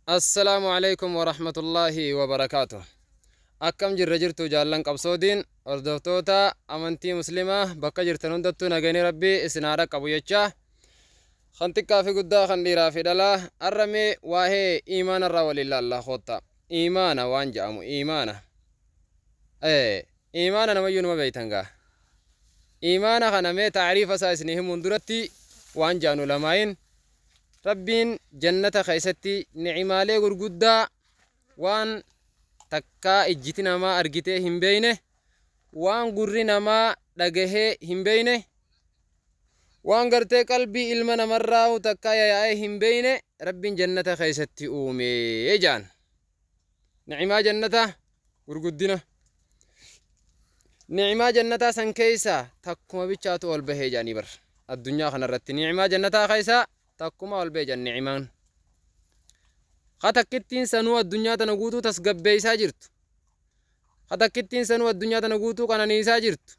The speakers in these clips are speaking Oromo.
السلام عليكم ورحمة الله وبركاته. أكم جرجرتو جالن قبصودين أردفتوتا أمنتي مسلمة بكا جرتنون دتو نغني ربي إسنارا قبويتشا خنتكا في قدا خنديرا في دلا الرمي واهي إيمان الرول الله خوتا إيمانا وانجامو إيمانا إيمانا نميون مبيتنغا إيمانا خنمي تعريف أساسنهم مندرتي وانجانو لماين ربين جنة خيستي نعمالي غرغدا وان تكا اجتنا ما ارغته هم بينه وان غرنا ما دغه هم بينه وان غرتي قلبي علمنا مراو تكا يا هم بينه ربين جنة خيستي اومي يجان نعما جنة غرغدنا نعما جنة سنكيسا تكما بيچاتو البه جاني بر الدنيا خنرت نعما جنة خيسا تكما والبيج النعمان خاتكتين سنو الدنيا تنغوتو تسغبيسا جرت خاتكتين سنو الدنيا تنغوتو كاننيسا جرت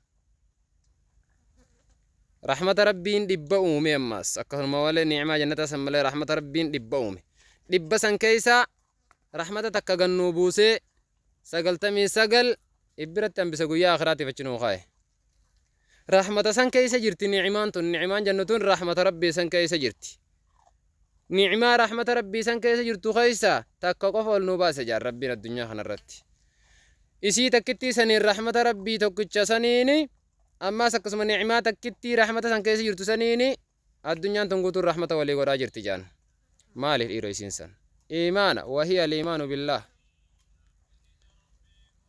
رحمة ربين دبا اومي اماس اكثر موالي نعمة جنة سمالي رحمة ربين دبا اومي دبا سنكيسا رحمة تكغنو بوسي سغلتمي سغل ابرت امبسا غيا اخراتي فچنو خاي رحمة سنكيسا جرت نعمان تن نعمان جنتون رحمة ربي سنكيسا جرت نعمة رحمة ربي سنكيسا جرتو خيسا تكا قفل نوباس جار ربنا الدنيا خنرت إسي تكتي سنين رحمة ربي توكتش سنيني أما سكسم نعمة تكتي رحمة سنكيسا جرتو سنيني الدنيا تنقوتو الرحمة ولي قرا جرتي جان مالي الإيرويس إنسان إيمان وهي الإيمان بالله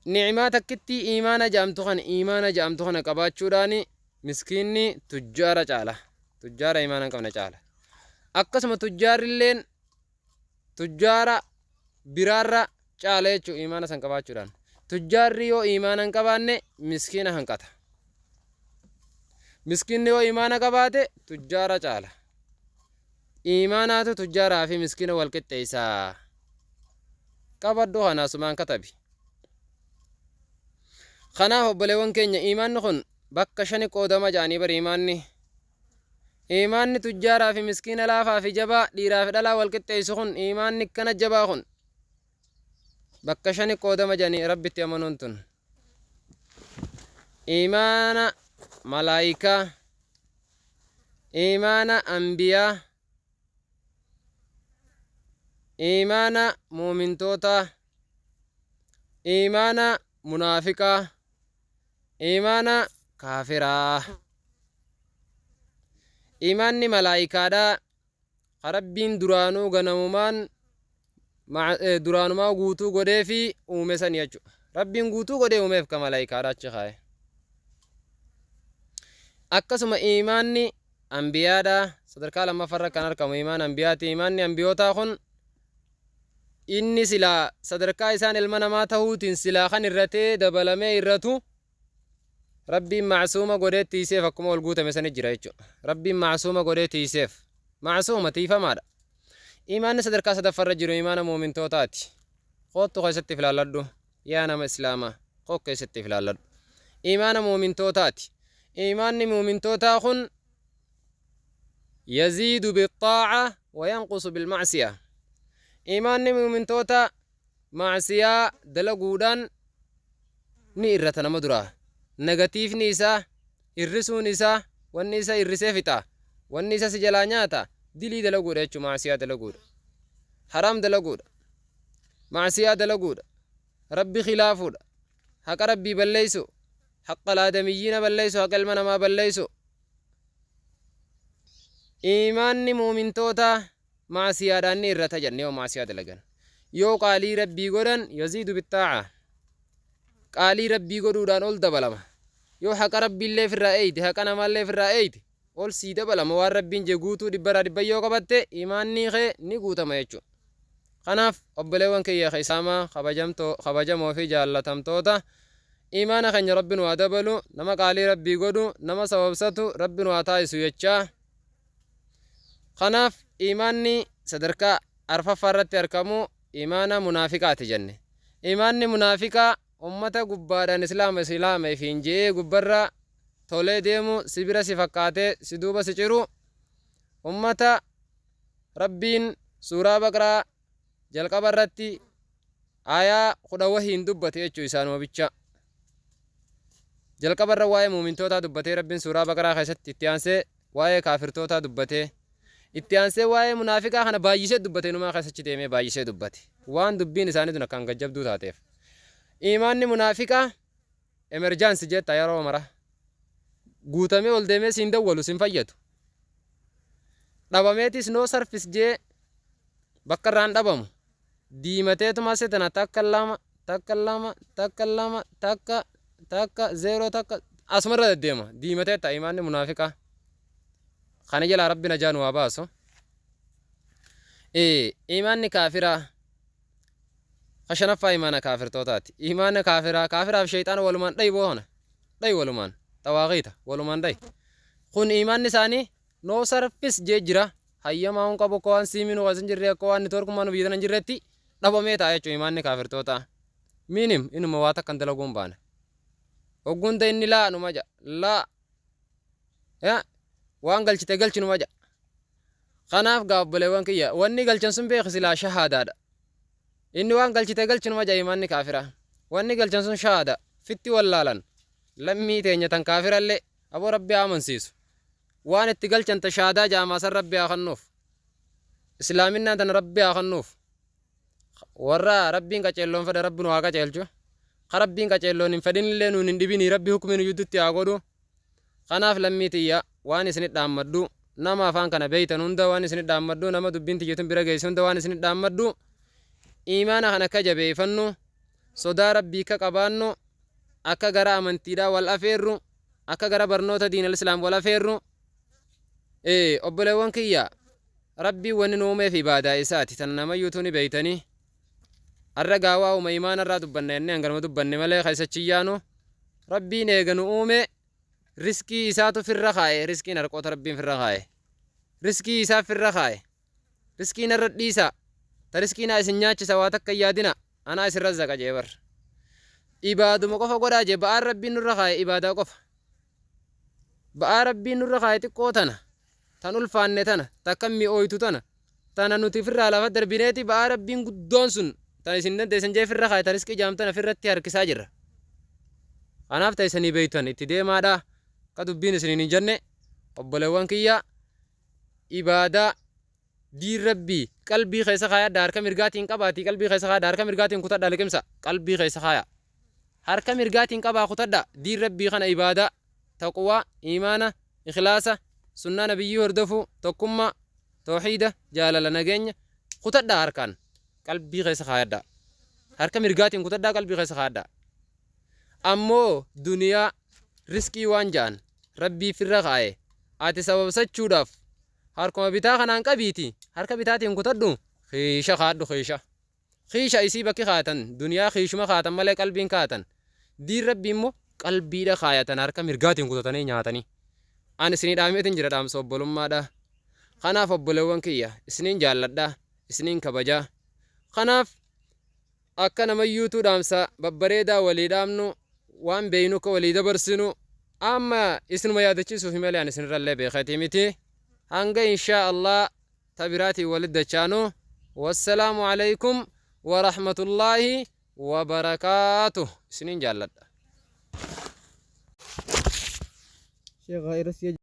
نعمة تكتي إيمان جامتوخن إيمان جامتوخن قباتشو داني مسكيني تجارة جالة تجارة إيمانا كمنا جالة akkasuma tujjaarrilleen tujjaara biraarra caala jechuu imaana san qabaachuudhaan tujjaarri yoo imaana hin qabaanne miskiina hanqata miskiinni yoo imaana qabaate tujjaara caala imaanaatu tujjaaraa fi miskiina wal qixxeessaa qabaddu kanaasumaan katabi kanaaf obboleewwan keenya imaanni kun bakka shani qoodama jaanii bari إيمان تجارة في مسكين لافا في جبا ديرا في دلا والقطة يسخن إيمان كان جبا خن بكشاني قودة مجاني ربي تيمنونتن إيمان ملايكة إيمان أنبياء إيمان مؤمن توتا إيمان منافقة إيمان كافرة إيماني ملايكة دا ربين درانو غنمومان درانو ما غوتو غدي في أومسان يجو ربين غوتو غدي أومف كملايكة دا تشخاي أكسما إيماني أنبياء دا صدركا لما فرق كان أركم إيمان أنبياء إيماني أنبياء خن إني سلا صدركا إسان المنا ما تهوتين سلا خن الرتي دبلمي الرتو ربي معصومة قدرت تيسيف أكما والقوة مساني جرايتشو ربي معصومة قدرت تيسيف معصومة تيفا ماذا إيمان صدر كاسة فرجرو إيمان مؤمن توتاتي خوتو خيستي في اللالدو يا نام إسلاما خوك خيستي في اللالدو إيمان مؤمن توتاتي إيمان مؤمن توتاخن يزيد بالطاعة وينقص بالمعصية إيمان مؤمن توتا معصية دلقودان نيرتنا مدراه نغاتيف نيسا إرسو نيسا والنيسا إرسي فتا والنيسا سجلا نياتا دلي دلقود يجو معسيا دلقود حرام دلقود معسيا دلقود ربي خلافود حق ربي بليسو حق الآدميين بليسو حق المنما بليسو إيمان مؤمن توتا معسيا داني إرتا جنة ومعسيا دلقن يو قالي ربي قدن يزيد بالطاعة قالي ربي قدودان أول دبلما يو حق ربي اللي في الرأيد حق أنا ما اللي في الرأيد أول سيدة بلما وار ربي جيغوتو دبرا دبيو قبته إيماني خي نيغوتا ما يجو خناف أبليوان كي يا خي ساما خبجمو في جالتهم توتا إيمان خي ربي وادبلو نما قالي ربي قدو نما سوابساتو ربي واتايسو يجا خناف إيماني صدركا أرفا فرت يركمو إيمانا منافقات جنة إيماني منافقا أمتا قبادان إسلام فينجي قبرا تولي ديمو سبرا سفكاتي سدوبا سجرو أمتا ربين سورة بقرة jalqaba irratti aayaa kudha wahiin dubbate jechuu isaanuma bicha jalqaba irra waa'ee muumintoota dubbatee rabbiin suuraa baqaraa keessatti itti aansee waa'ee kaafirtoota dubbatee itti aansee waa'ee munaafiqaa kana baay'isee dubbate numaa keessatti deemee baay'isee dubbate waan dubbiin isaanii tun akkaan gajjabduu taateef imaanni munaafiqaa emerjaansi jetta yeroo mara guutamee ol deemee siin dawwalu siin fayyadu dhabameetis noo sarfis jee bakka irraan dhabamu diimateetuma setana takka lama takka zeeroo takka asumarra deddeema diimateetta imaanni munaafiqaa kana jalaa rabbi najaa nu haa baasu imaanni kaafiraa khashanaffaa imaana kaafirtootaati imaanni kaafiraaf shayxaana walumaan dhayi boona dhayi walumaan xawaaqiita walumaan dhayi kun imaanni isaanii noo sarfis jee jira hayyamaa hun qabu akka waan siimiin wasan jirre akka waan nitorkumaan biyya tan jirretti dhabamee ta'a jechuun imaanni kaafirtootaa miinim inuma waa takkan dalaguun baana hogguun inni laa numa ja laa waan galchite galchi numa ja kanaaf gaabboleewwan kiyya wanni galchan sun beeki silaa shahaadaadha inni waan galchite galchi numa ja imaanni kaafiraa wanni galchan sun shahaada fitti wallaalan lammii teenya tan kaafirallee aboo rabbi amansiisu waan itti galchanta shahaadaa jaamaasan rabbi haa kennuuf islaaminaan tan rabbi haa kennuuf warra rabbiin qaceelloon fedhe rabbi nu haa qaceelchu ka rabbiin qaceelloon hin fedhinillee nuun hin dhibini rabbi hukumin yuddutti haa godhu kanaaf lammii tiyya waan isinit dhaammaddu nama afaan kana beeytan hunda waan isinit dhaammaddu nama dubbiin tiyyatun bira geessu hunda waan isinit dhaammaddu imaana kana akka jabeeffannu sodaa rabbii akka qabaannu akka gara amantiidhaa wal afeerru akka gara barnoota diinal islaam wal afeerru obboleewwan kiyya rabbii wanni nu uumeef ibaadaa isaati tan namayyuutu ni beeytanii arra gaawaa uuma imaana irraa dubbanna jennee hanganuma dubbanne malee keessachiyyaanu rabbiin eega nu uume riskii isaatu firra kaa'e riskiin harqoota rabbiin firra kaa'e riskii isaa firra kaa'e riskiin irra dhiisa ta riskiinaa isin nyaachisa waa takka yaadina anaa isirra zaqa jee bar ibaaduma qofa godhaa jee ba'aan rabbiin nurra kaa'e ibaadaa qofa ba'aa rabbiin nurra kaa'e xiqqoo tana tan ulfaanne tana takka mi'ooytu tana nuti firraa lafa darbineeti ba'aa rabbiin guddoon sun tan isin dandeessan jee firra kaa'e ta riskii jaamtana firratti harkisaa jirra kanaaf ta isanii beeytan itti deemaadha ka dubbiin isiniin hin jenne obboleewwan kiyya ibaadaa diin rabbii qalbii keessa kaayadha harka mirgaatiin qabaatii qalbii keessa kaayadha harka mirgaatiin kutadha liqimsa qalbii keessa kaaya harka mirgaatiin qabaa kutadha diin rabbii kana ibaadaa taqwaa imaana ikhlaasa sunnaa nabiyyii hordofu tokkummaa tawxiida jaalala nageenya kutadha harkaan qalbii keessa kaayadha harka mirgaatiin kutadha qalbii keessa kaayadha ammoo duniyaa riskii waan jaan rabbii firra kaa'e ati sababsachuudhaaf harkuma bitaa kanaan qabiiti harka bitaatiin kutadhu xiisha kaadhu xiisha isii bakki kaatan duniyaa xiishuma kaatan malee qalbiin kaatan diin rabbii immoo qalbiidha kaayatan harka mirgaatiin kutatanii nyaatanii an isinii dhaameetiin jira dhaamsa obbolummaadha kanaaf obboleewwan kiyya isiniin jaalladha isiniin kabajaa kanaaf akka namayyuutuu dhaamsa babbareedaa walii dhaamnu waan beeynu ka walii dabarsinu amma isinuma yaadachiisuuf malee an isinirrallee beekatii miti hanga inshaa Allah tabiraatii walit dachaanu wassalaamu alaykum warahmatullaahi wabarakaatuh isiniin jaalladha